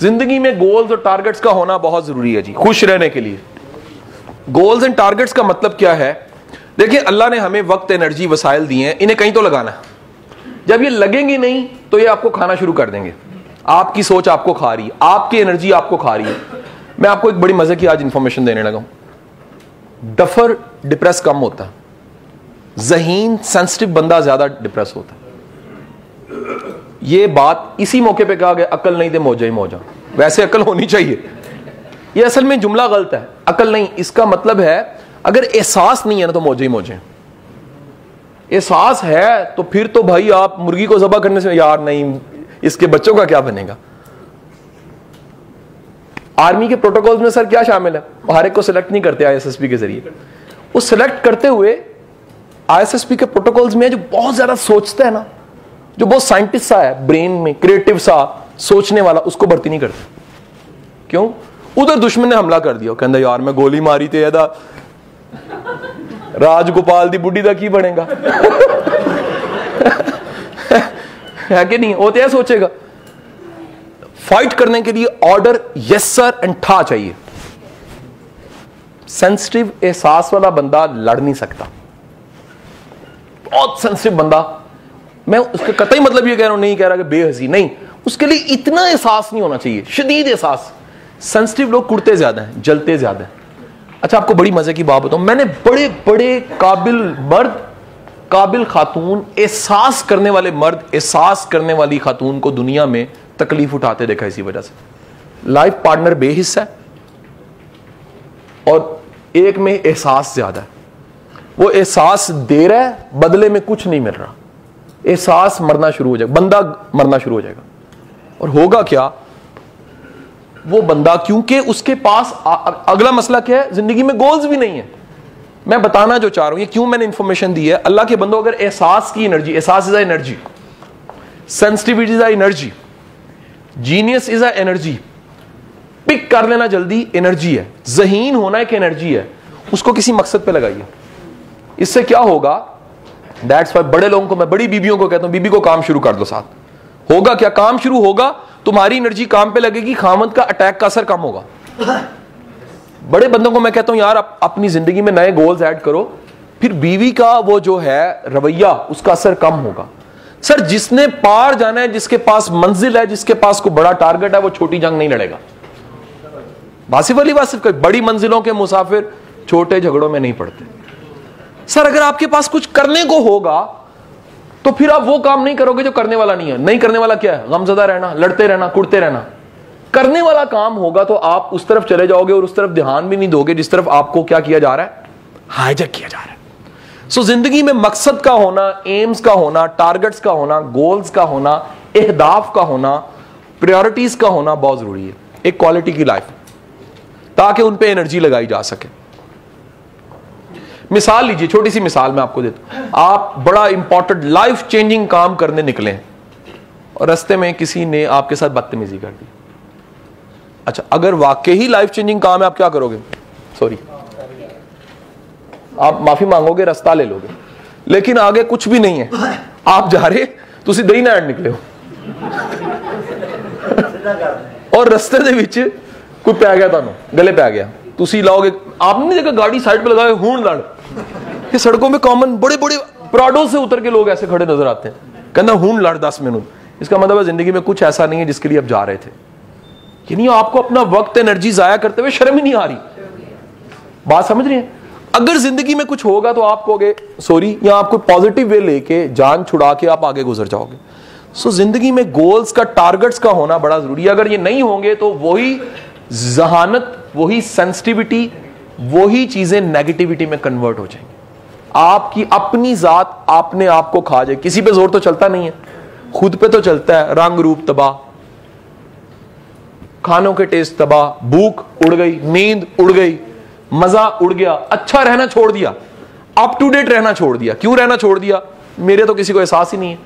जिंदगी में गोल्स और टारगेट्स का होना बहुत जरूरी है जी, खुश रहने के लिए। गोल्स एंड टारगेट्स का मतलब क्या है? देखिए, अल्लाह ने हमें वक्त, एनर्जी, वसाइल दिए हैं, इन्हें कहीं तो लगाना है। जब ये लगेंगे नहीं तो ये आपको खाना शुरू कर देंगे। आपकी सोच आपको खा रही है, आपकी एनर्जी आपको खा रही है। मैं आपको एक बड़ी मजे की आज इंफॉर्मेशन देने लगा हूं। डफर डिप्रेस कम होता है, ज़हीन सेंसिटिव बंदा ज्यादा डिप्रेस होता है। ये बात इसी मौके पे कहा गया, अकल नहीं थे मौजा ही मौजा। वैसे अकल होनी चाहिए, ये असल में जुमला गलत है। अकल नहीं, इसका मतलब है अगर एहसास नहीं है ना तो मौजे ही मौजे। एहसास है तो फिर तो भाई आप मुर्गी को ज़बह करने से यार नहीं, इसके बच्चों का क्या बनेगा। आर्मी के प्रोटोकॉल्स में सर क्या शामिल है? हर एक को सिलेक्ट नहीं करते आईएसएसपी के जरिए। वो सिलेक्ट करते हुए आईएसएसपी के प्रोटोकॉल्स में जो बहुत ज्यादा सोचता है ना, जो बहुत साइंटिस्ट सा है, ब्रेन में क्रिएटिव सा सोचने वाला, उसको भर्ती नहीं करते। क्यों? उधर दुश्मन ने हमला कर दिया, कहता यार मैं गोली मारी थे यदा राजगोपाल दी बुढ़ी दा की बनेगा। है कि नहीं? वो तो यह सोचेगा। फाइट करने के लिए ऑर्डर यस सर एंड ठा चाहिए। सेंसिटिव एहसास वाला बंदा लड़ नहीं सकता। बहुत सेंसिटिव बंदा, मैं उसका कतई मतलब ये कह रहा हूं, नहीं कह रहा कि बेहसी नहीं, उसके लिए इतना एहसास नहीं होना चाहिए, शदीद एहसास। सेंसिटिव लोग कुड़ते ज्यादा हैं, जलते ज्यादा हैं। अच्छा, आपको बड़ी मजे की बात बताऊं, मैंने बड़े बड़े काबिल मर्द, काबिल खातून, एहसास करने वाले मर्द, एहसास करने वाली खातून को दुनिया में तकलीफ उठाते देखा। इसी वजह से लाइफ पार्टनर बेहिस्सा है और एक में एहसास ज्यादा है। वो एहसास दे रहा है, बदले में कुछ नहीं मिल रहा। एहसास मरना शुरू हो जाएगा, बंदा मरना शुरू हो जाएगा। और होगा क्या? वो बंदा, क्योंकि उसके पास अगला मसला क्या है, जिंदगी में गोल्स भी नहीं है। मैं बताना जो चाह रहा हूं, ये क्यों मैंने इंफॉर्मेशन दी है, अल्लाह के बंदों, अगर एहसास की एनर्जी, एहसास is a energy, sensitivity is a energy, genius is a energy, pick कर लेना जल्दी एनर्जी है, ज़हीन होना एक एनर्जी है, उसको किसी मकसद पे लगाइए। इससे क्या होगा? दैट्स व्हाई बड़े लोगों को, मैं बड़ी बीबियों को कहता हूं, बीबी को काम शुरू कर दो साथ। होगा क्या? काम शुरू होगा, तुम्हारी एनर्जी काम पे लगेगी, खामद का अटैक का असर कम होगा। बड़े बंदों को मैं कहता हूं यार आप अपनी जिंदगी में नए गोल्स ऐड करो, फिर बीवी का वो जो है रवैया, उसका असर कम होगा। सर, जिसने पार जाना है, जिसके पास मंजिल है, जिसके पास कोई बड़ा टारगेट है, वो छोटी जंग नहीं लड़ेगा। बासिफ अली बात, सिर्फ बड़ी मंजिलों के मुसाफिर छोटे झगड़ों में नहीं पड़ते। सर, अगर आपके पास कुछ करने को होगा तो फिर आप वो काम नहीं करोगे जो करने वाला नहीं है। नहीं करने वाला क्या है? गमज़दा रहना, लड़ते रहना, कुड़ते रहना। करने वाला काम होगा तो आप उस तरफ चले जाओगे और उस तरफ ध्यान भी नहीं दोगे जिस तरफ आपको क्या किया जा रहा है, हाईजैक किया जा रहा है। सो जिंदगी में मकसद का होना, एम्स का होना, टारगेट्स का होना, गोल्स का होना, अहदाफ का होना, प्रायोरिटीज का होना बहुत जरूरी है एक क्वालिटी की लाइफ, ताकि उन पे एनर्जी लगाई जा सके। मिसाल लीजिए, छोटी सी मिसाल मैं आपको देता हूं। आप बड़ा इंपॉर्टेंट लाइफ चेंजिंग काम करने निकले हैं और रास्ते में किसी ने आपके साथ बदतमीजी कर दी। अच्छा, अगर वाकई ही लाइफ चेंजिंग काम है, आप क्या करोगे? सॉरी, आप माफी मांगोगे, रास्ता ले लोगे। लेकिन आगे कुछ भी नहीं है, आप जा रहे, तुसी दही ना निकले हो और रास्ते दे विच कोई पै गया, तुहानू गले पै गया, तुसी लाओगे, आपने देखा गाड़ी साइड पे लगाए हूं लड़। ये सड़कों में कॉमन बड़े बड़े प्राडो से उतर के लोग ऐसे खड़े नजर आते हैं, कहना हूं लड़ 10 मिनट। इसका मतलब है जिंदगी में कुछ ऐसा नहीं है जिसके लिए आप जा रहे थे। यानी आपको अपना वक्त, एनर्जी जाया करते हुए शर्म ही नहीं आ रही। बात समझ रही है? अगर जिंदगी में कुछ होगा तो आप कहोगे सॉरी, या आपको पॉजिटिव वे लेके जान छुड़ा के आप आगे गुजर जाओगे। सो जिंदगी में गोल्स का, टारगेट्स का होना बड़ा जरूरी है। अगर ये नहीं होंगे तो वही जहानत, वही सेंसिटिविटी, वही चीजें नेगेटिविटी में कन्वर्ट हो जाएंगी। आपकी अपनी जात आपने आपको खा जाए। किसी पे जोर तो चलता नहीं है, खुद पे तो चलता है। रंग रूप तबाह, खानों के टेस्ट तबाह, भूख उड़ गई, नींद उड़ गई, मजा उड़ गया, अच्छा रहना छोड़ दिया, अप टू डेट रहना छोड़ दिया। क्यों रहना छोड़ दिया? मेरे तो किसी को एहसास ही नहीं है।